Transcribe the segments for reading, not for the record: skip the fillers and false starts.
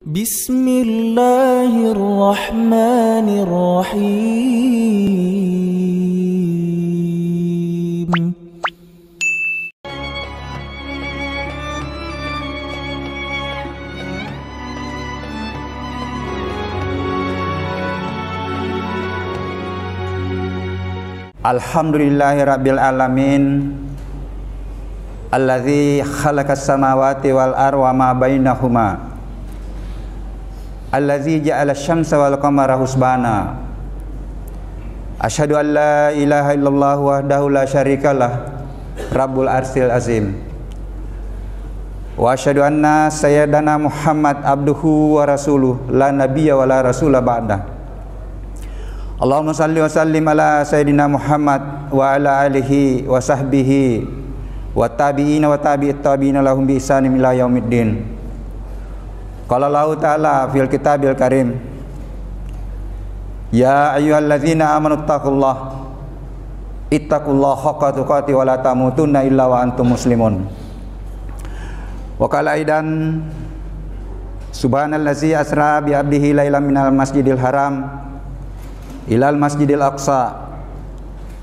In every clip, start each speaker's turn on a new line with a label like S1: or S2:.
S1: Bismillahirrahmanirrahim.
S2: Alhamdulillahirabbil alamin. Allazi khalaqas samawati wal arda wa ma bainahuma. Allazi ja'ala asy-syamsa wal qamara husbana. Asyhadu an la ilaha illallah wahdahu la syarikalah Rabbul arsyil azim. Wa asyhadu anna sayyidana Muhammad abduhu wa rasuluh la nabiyya wa la rasula ba'dah. Allahumma salli wa sallim ala sayyidina Muhammad wa ala alihi wa sahbihi wa tabi'ina wa tabi'it tabi'ina lahum bi ihsanin ila yaumiddin. Qala Allah Ta'ala fil kitabil karim, ya ayyuhalladzina amanu ittaqullaha haqqa tuqatih wa la tamutunna illa wa antum muslimun. Wa qala aidan, subhanallazi asra bi 'abdihi lailan minal masjidil haram ilal masjidil aqsa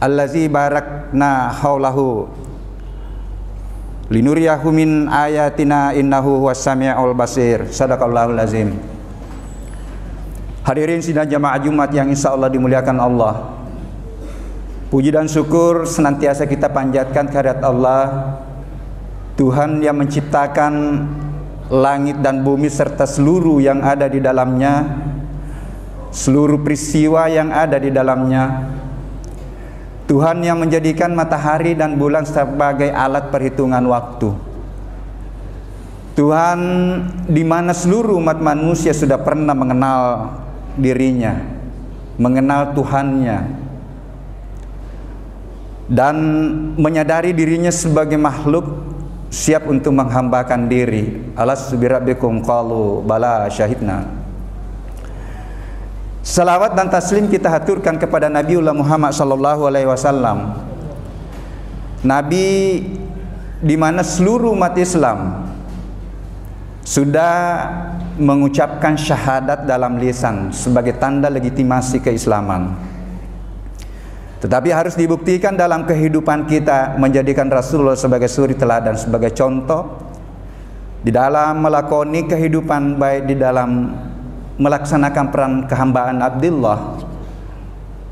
S2: allazi barakna haulahu linuriyahu min ayatina innahu huwas samiul basir. Sadaqallahul azim. Hadirin sidang jamaah Jumat yang insya Allah dimuliakan Allah, puji dan syukur senantiasa kita panjatkan kehadirat Allah, Tuhan yang menciptakan langit dan bumi serta seluruh yang ada di dalamnya, seluruh peristiwa yang ada di dalamnya. Tuhan yang menjadikan matahari dan bulan sebagai alat perhitungan waktu. Tuhan di mana seluruh umat manusia sudah pernah mengenal dirinya, mengenal Tuhannya, dan menyadari dirinya sebagai makhluk siap untuk menghambakan diri. Alastu birabbikum qalu bala syahidna. Salawat dan taslim kita haturkan kepada Nabiullah Muhammad sallallahu alaihi wasallam, Nabi di mana seluruh umat Islam sudah mengucapkan syahadat dalam lisan sebagai tanda legitimasi keislaman. Tetapi harus dibuktikan dalam kehidupan kita, menjadikan Rasulullah sebagai suri teladan, sebagai contoh di dalam melakoni kehidupan, baik di dalam melaksanakan peran kehambaan Abdullah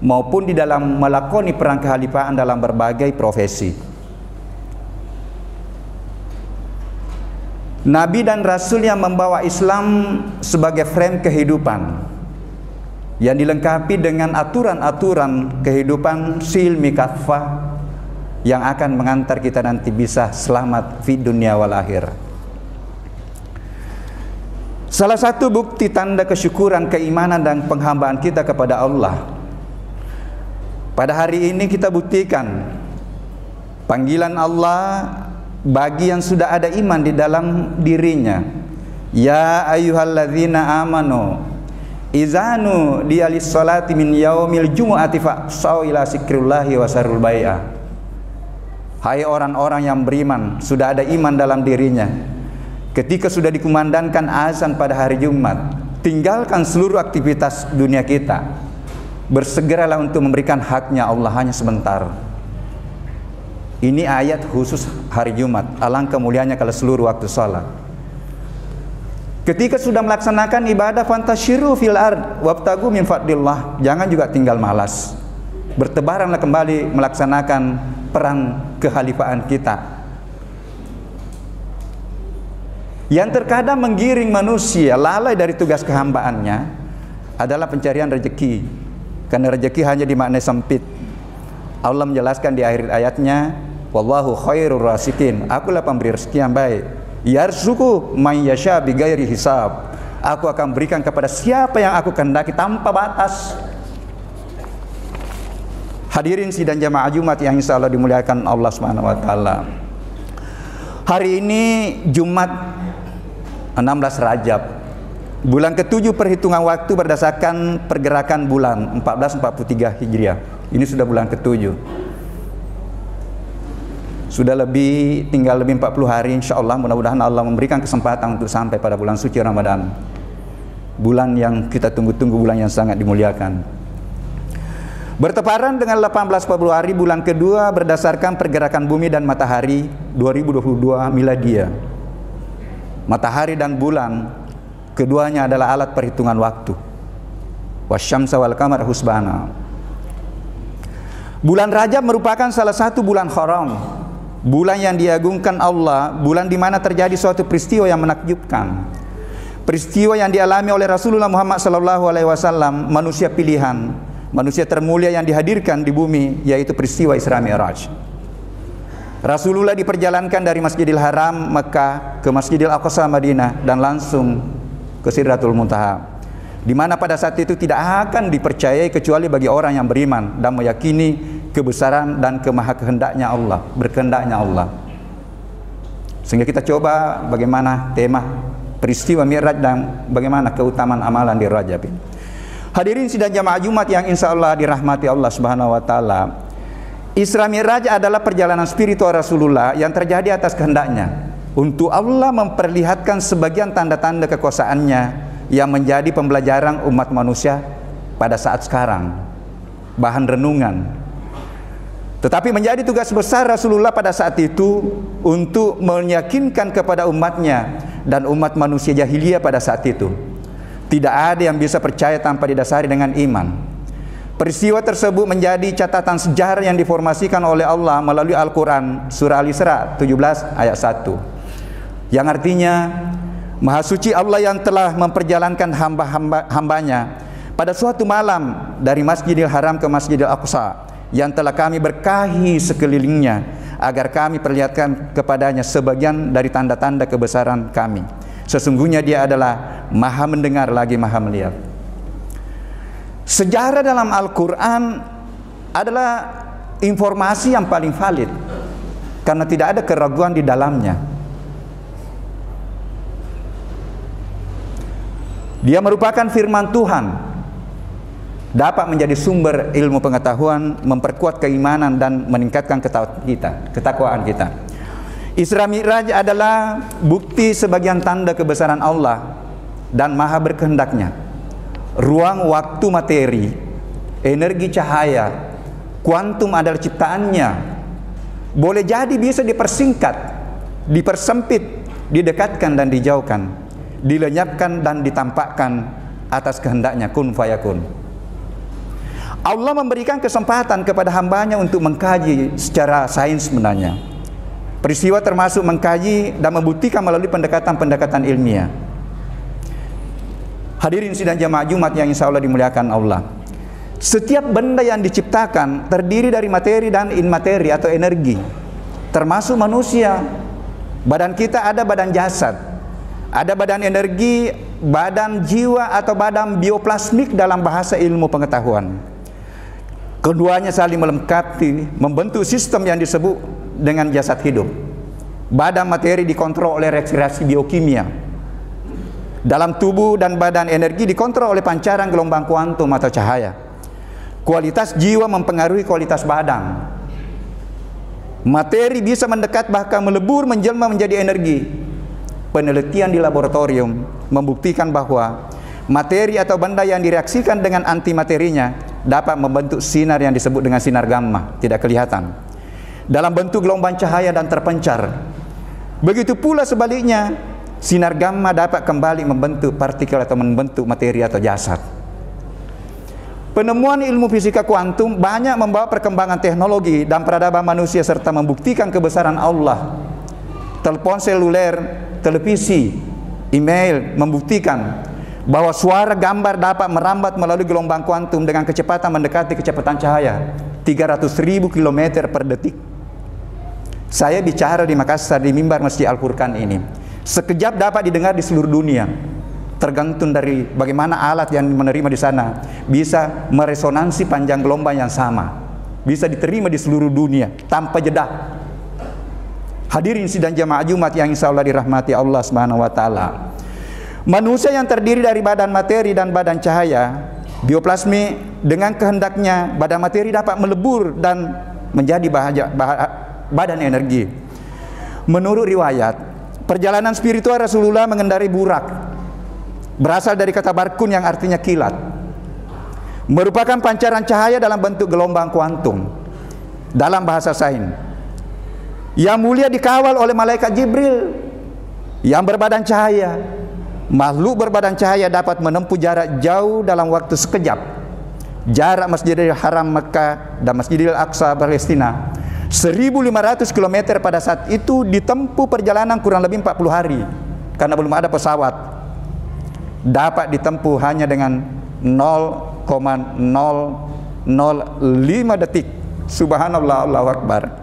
S2: maupun di dalam melakoni peran kehalifaan dalam berbagai profesi. Nabi dan Rasul yang membawa Islam sebagai frame kehidupan yang dilengkapi dengan aturan-aturan kehidupan silmi kafah yang akan mengantar kita nanti bisa selamat di dunia wal akhir. Salah satu bukti tanda kesyukuran, keimanan dan penghambaan kita kepada Allah, pada hari ini kita buktikan panggilan Allah bagi yang sudah ada iman di dalam dirinya. Ya ayyuhalladzina amanu izanu dialis sholati min yaumil jumu'ati fa'sau ila zikrillahi wa sarul bai'ah. Hai orang-orang yang beriman, sudah ada iman dalam dirinya, ketika sudah dikumandangkan azan pada hari Jumat, tinggalkan seluruh aktivitas dunia kita, bersegeralah untuk memberikan haknya Allah hanya sebentar. Ini ayat khusus hari Jumat. Alangkah mulianya kalau seluruh waktu salat. Ketika sudah melaksanakan ibadah, fantasyiru fil ard wabtagu min fadlillah, jangan juga tinggal malas, bertebaranlah kembali melaksanakan peran kehalifaan kita. Yang terkadang menggiring manusia lalai dari tugas kehambaannya adalah pencarian rezeki, karena rezeki hanya dimaknai sempit. Allah menjelaskan di akhir ayatnya, wallahu khairur rasikin, akulah pemberi rezeki yang baik. Yarzuqu may yasha bighairi hisab, aku akan berikan kepada siapa yang aku kehendaki tanpa batas. Hadirin sidang jamaah Jumat yang insya Allah dimuliakan Allah Subhanahu wa taala. Hari ini Jumat 16 Rajab, bulan ke-7 perhitungan waktu berdasarkan pergerakan bulan 1443 Hijriah. Ini sudah bulan ke-7. Sudah tinggal lebih 40 hari insya Allah. Mudah-mudahan Allah memberikan kesempatan untuk sampai pada bulan suci Ramadan. bulan yang kita tunggu-tunggu, bulan yang sangat dimuliakan. Berteparan dengan 18 Februari bulan kedua berdasarkan pergerakan bumi dan matahari 2022 miladia. Matahari dan bulan keduanya adalah alat perhitungan waktu. Wasyamsa wal qamara husbana. Bulan Rajab merupakan salah satu bulan haram, bulan yang diagungkan Allah, bulan di mana terjadi suatu peristiwa yang menakjubkan. Peristiwa yang dialami oleh Rasulullah Muhammad SAW, manusia pilihan, manusia termulia yang dihadirkan di bumi, yaitu peristiwa Isra Mi'raj. Rasulullah diperjalankan dari Masjidil Haram Mekah ke Masjidil Aqsa Madinah dan langsung ke Sidratul Muntaha, di mana pada saat itu tidak akan dipercayai kecuali bagi orang yang beriman dan meyakini kebesaran dan kemahakehendaknya Allah, berkehendaknya Allah. Sehingga kita coba bagaimana tema peristiwa Mi'raj dan bagaimana keutamaan amalan di Rajab ini. Hadirin sidang jamaah Jumat yang insya Allah dirahmati Allah Subhanahu wa taala. Isra Mi'raj adalah perjalanan spiritual Rasulullah yang terjadi atas kehendaknya untuk Allah memperlihatkan sebagian tanda-tanda kekuasaannya yang menjadi pembelajaran umat manusia pada saat sekarang, bahan renungan. Tetapi menjadi tugas besar Rasulullah pada saat itu untuk meyakinkan kepada umatnya dan umat manusia jahiliyah pada saat itu, tidak ada yang bisa percaya tanpa didasari dengan iman. Peristiwa tersebut menjadi catatan sejarah yang diformasikan oleh Allah melalui Al-Quran surah Al-Isra 17 ayat 1, yang artinya, Maha suci Allah yang telah memperjalankan hamba-hambanya pada suatu malam dari Masjidil Haram ke Masjidil Aqsa, yang telah kami berkahi sekelilingnya agar kami perlihatkan kepadanya sebagian dari tanda-tanda kebesaran kami. Sesungguhnya dia adalah maha mendengar lagi maha melihat. Sejarah dalam Al-Quran adalah informasi yang paling valid karena tidak ada keraguan di dalamnya. Dia merupakan firman Tuhan, dapat menjadi sumber ilmu pengetahuan, memperkuat keimanan dan meningkatkan ketakwaan kita. Isra Mi'raj adalah bukti sebagian tanda kebesaran Allah dan maha berkehendaknya. Ruang, waktu, materi, energi, cahaya, kuantum adalah ciptaannya. Boleh jadi bisa dipersingkat, dipersempit, didekatkan dan dijauhkan, dilenyapkan dan ditampakkan atas kehendaknya, kun fayakun. Allah memberikan kesempatan kepada hambanya untuk mengkaji secara sains sebenarnya peristiwa, termasuk mengkaji dan membuktikan melalui pendekatan-pendekatan ilmiah. Hadirin sidang jamaah Jumat yang insya Allah dimuliakan Allah, setiap benda yang diciptakan terdiri dari materi dan inmateri atau energi, termasuk manusia. Badan kita ada badan jasad, ada badan energi, badan jiwa atau badan bioplasmik dalam bahasa ilmu pengetahuan. Keduanya saling melengkapi, membentuk sistem yang disebut dengan jasad hidup. Badan materi dikontrol oleh reaksi biokimia dalam tubuh, dan badan energi dikontrol oleh pancaran gelombang kuantum atau cahaya. Kualitas jiwa mempengaruhi kualitas badan. Materi bisa mendekat bahkan melebur menjelma menjadi energi. Penelitian di laboratorium membuktikan bahwa materi atau benda yang direaksikan dengan antimaterinya dapat membentuk sinar yang disebut dengan sinar gamma, tidak kelihatan, dalam bentuk gelombang cahaya dan terpencar. Begitu pula sebaliknya, sinar gamma dapat kembali membentuk partikel atau membentuk materi atau jasad. Penemuan ilmu fisika kuantum banyak membawa perkembangan teknologi dan peradaban manusia serta membuktikan kebesaran Allah. Telepon seluler, televisi, email membuktikan bahwa suara gambar dapat merambat melalui gelombang kuantum dengan kecepatan mendekati kecepatan cahaya 300.000 km per detik. Saya bicara di Makassar di mimbar Masjid Al-Furqan ini, sekejap dapat didengar di seluruh dunia, tergantung dari bagaimana alat yang menerima di sana bisa meresonansi panjang gelombang yang sama, bisa diterima di seluruh dunia tanpa jeda. Hadirin sidang jamaah Jumat yang insya Allah dirahmati Allah Subhanahu wa taala, manusia yang terdiri dari badan materi dan badan cahaya bioplasmi, dengan kehendaknya badan materi dapat melebur dan menjadi badan energi. Menurut riwayat, perjalanan spiritual Rasulullah mengendarai burak berasal dari kata barkun yang artinya kilat, merupakan pancaran cahaya dalam bentuk gelombang kuantum dalam bahasa sains. Yang mulia dikawal oleh malaikat Jibril yang berbadan cahaya. Makhluk berbadan cahaya dapat menempuh jarak jauh dalam waktu sekejap. Jarak Masjidil Haram Mekah dan Masjidil Aqsa Palestina 1.500 km pada saat itu ditempuh perjalanan kurang lebih 40 hari karena belum ada pesawat. Dapat ditempuh hanya dengan 0,005 detik. Subhanallah, Allahu Akbar.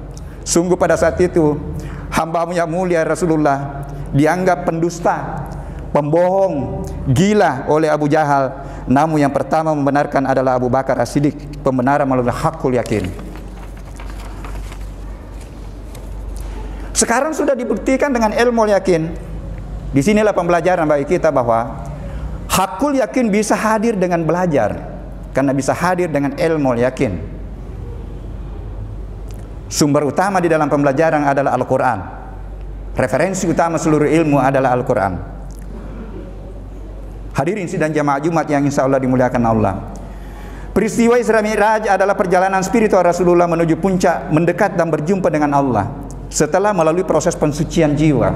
S2: Sungguh pada saat itu hamba-Mu yang mulia Rasulullah dianggap pendusta, pembohong, gila oleh Abu Jahal. Namun yang pertama membenarkan adalah Abu Bakar As-Siddiq, pembenaran melalui hakul yakin. Sekarang sudah dibuktikan dengan ilmu yakin. Disinilah pembelajaran bagi kita bahwa hakul yakin bisa hadir dengan belajar, karena bisa hadir dengan ilmu yakin. Sumber utama di dalam pembelajaran adalah Al-Quran. Referensi utama seluruh ilmu adalah Al-Quran. Hadirin sidang jamaah Jumat yang insya Allah dimuliakan Allah. Peristiwa Isra Mi'raj adalah perjalanan spiritual Rasulullah menuju puncak, mendekat dan berjumpa dengan Allah. Setelah melalui proses pensucian jiwa,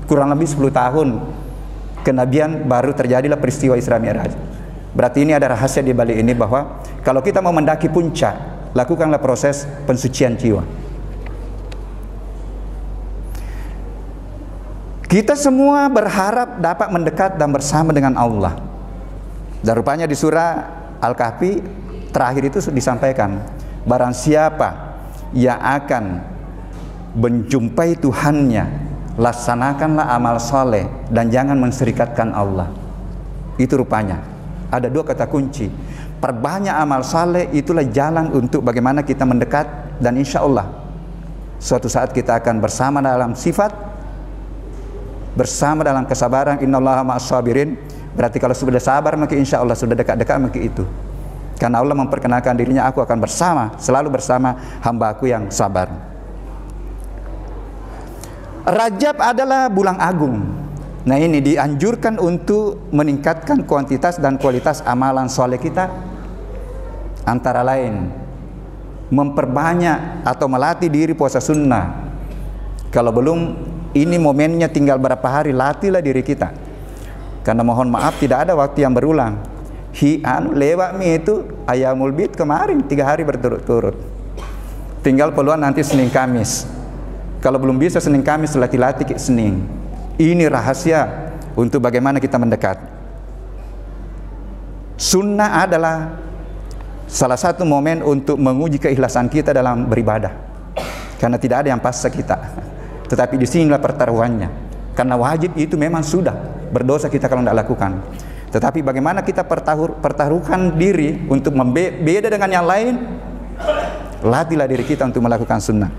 S2: kurang lebih 10 tahun kenabian, baru terjadilah peristiwa Isra Mi'raj. Berarti ini ada rahasia di balik ini, bahwa kalau kita mau mendaki puncak, lakukanlah proses pensucian jiwa. Kita semua berharap dapat mendekat dan bersama dengan Allah. Dan rupanya di surah Al-Kahfi terakhir itu disampaikan, barang siapa yang akan menjumpai Tuhannya, laksanakanlah amal soleh dan jangan menserikatkan Allah. Itu rupanya ada dua kata kunci. Perbanyak amal saleh, itulah jalan untuk bagaimana kita mendekat, dan insya Allah suatu saat kita akan bersama dalam sifat, bersama dalam kesabaran. Innallaha ma'as sabirin. Berarti kalau sudah sabar, maka insya Allah sudah dekat-dekat maka itu. Karena Allah memperkenalkan dirinya, aku akan bersama, selalu bersama hamba-Aku yang sabar. Rajab adalah bulan agung. Nah, ini dianjurkan untuk meningkatkan kuantitas dan kualitas amalan soleh kita. Antara lain memperbanyak atau melatih diri puasa sunnah. Kalau belum, ini momennya tinggal berapa hari, latihlah diri kita. Karena mohon maaf tidak ada waktu yang berulang. Lewat itu ayamul bid kemarin 3 hari berturut-turut. Tinggal peluang nanti Senin Kamis. Kalau belum bisa Senin Kamis, latih-latih ke Senin. Ini rahasia untuk bagaimana kita mendekat. Sunnah adalah salah satu momen untuk menguji keikhlasan kita dalam beribadah. Karena tidak ada yang paksa kita. Tetapi di sinilah pertaruhannya. Karena wajib itu memang sudah berdosa kita kalau tidak lakukan. Tetapi bagaimana kita pertaruhkan diri untuk beda dengan yang lain. Latihlah diri kita untuk melakukan sunnah.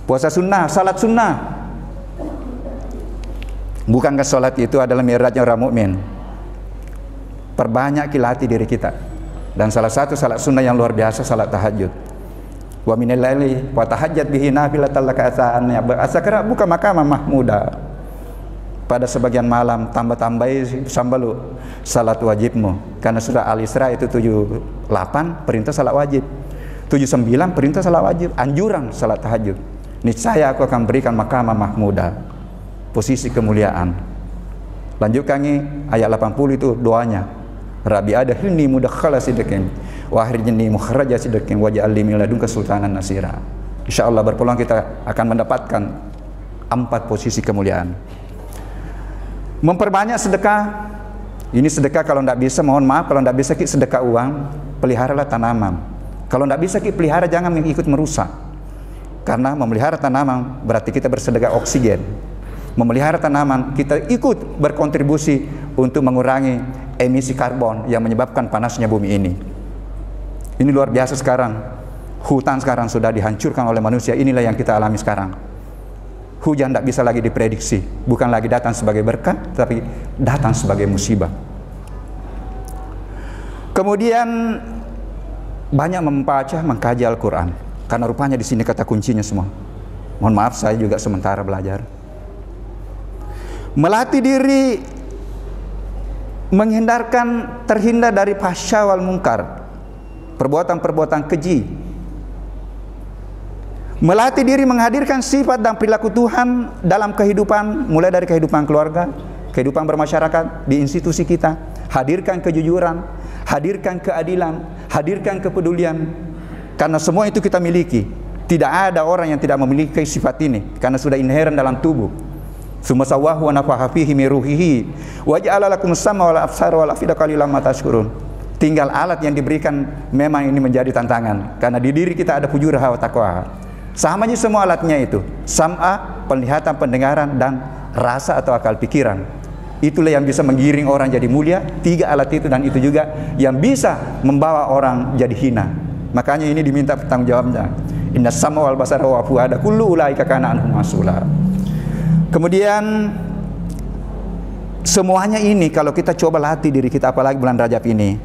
S2: Puasa sunnah, salat sunnah. Bukankah salat itu adalah mi'rajnya orang mukmin? Perbanyak latih diri kita. Dan salah satu salat sunnah yang luar biasa, salat tahajud. Wa minal laili wa tahajjat bihi nafilatan laka asa'an asakara buka maqama mahmuda. Pada sebagian malam tambah-tambahi sambalu salat wajibmu. Karena surah Al-Isra itu 78 perintah salat wajib, 79 perintah salat wajib, anjuran salat tahajud. Niscaya aku akan berikan maqama mahmuda, posisi kemuliaan. Lanjutkan ayat 80 itu doanya. Rabbi adkhilni mudakhala sidqin wa akhrijni mukhraja sidqin waj'al li min ladunka sultanan nasira. Insyaallah berpeluang kita akan mendapatkan 4 posisi kemuliaan. Memperbanyak sedekah. Ini sedekah kalau tidak bisa, mohon maaf, kalau tidak bisa sedekah uang, peliharalah tanaman. Kalau tidak bisa pelihara, jangan ikut merusak. Karena memelihara tanaman berarti kita bersedekah oksigen. Memelihara tanaman, kita ikut berkontribusi untuk mengurangi emisi karbon yang menyebabkan panasnya bumi ini. Ini luar biasa sekarang. Hutan sekarang sudah dihancurkan oleh manusia. Inilah yang kita alami sekarang. Hujan tidak bisa lagi diprediksi. Bukan lagi datang sebagai berkah, tapi datang sebagai musibah. Kemudian banyak membaca, mengkaji Al-Quran. Karena rupanya di sini kata kuncinya semua. Mohon maaf, saya juga sementara belajar. Melatih diri terhindar dari fahsya wal munkar, perbuatan-perbuatan keji, melatih diri menghadirkan sifat dan perilaku Tuhan dalam kehidupan, mulai dari kehidupan keluarga, kehidupan bermasyarakat, di institusi kita. Hadirkan kejujuran, hadirkan keadilan, hadirkan kepedulian, karena semua itu kita miliki. Tidak ada orang yang tidak memiliki sifat ini, karena sudah inherent dalam tubuh. Summa sawwahu wa nafakha fihi min ruhihi wa ja'ala lakum as-sam'a wal absara wal afida qalilan ma tashkurun. Tinggal alat yang diberikan, memang ini menjadi tantangan, karena di diri kita ada fujur hawa taqwa. Sama aja semua alatnya itu, sam'a, penglihatan, pendengaran, dan rasa atau akal pikiran. Itulah yang bisa menggiring orang jadi mulia. 3 alat itu, dan itu juga yang bisa membawa orang jadi hina. Makanya ini diminta bertanggung jawabnya. Inna sam'a wal basara wa fuada kullu ulaika kana anhu mas'ula. Kemudian semuanya ini kalau kita coba latih diri kita, apalagi bulan Rajab ini,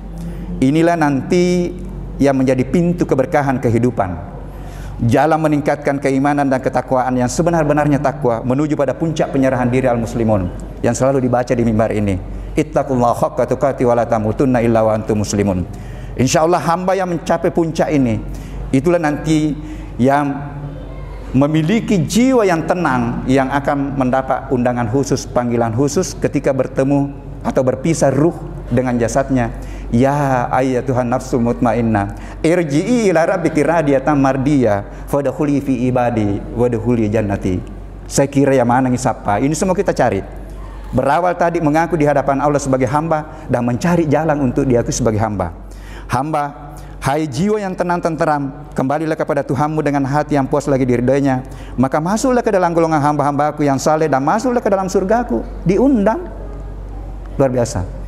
S2: inilah nanti yang menjadi pintu keberkahan kehidupan, jalan meningkatkan keimanan dan ketakwaan yang sebenar-benarnya takwa, menuju pada puncak penyerahan diri al-muslimun yang selalu dibaca di mimbar ini. Ittaqullaha haqqa tuqatih wa la tamutunna illa wa antum muslimun. Insyaallah hamba yang mencapai puncak ini, itulah nanti yang memiliki jiwa yang tenang, yang akan mendapat undangan khusus, panggilan khusus ketika bertemu atau berpisah ruh dengan jasadnya. Ya ayyatuhan nafsul mutmainnah, irji'i ila rabbiki radiyatan mardiyah fadkhuli fi ibadi wadkhuli jannati. Saya kira yang mana siapa? Ini semua kita cari. Berawal tadi mengaku di hadapan Allah sebagai hamba dan mencari jalan untuk diakui sebagai hamba. Hamba, hai jiwa yang tenang tenteram, kembalilah kepada Tuhanmu dengan hati yang puas lagi diridainya, maka masuklah ke dalam golongan hamba-hambaku yang saleh dan masuklah ke dalam surgaku. Diundang. Luar biasa.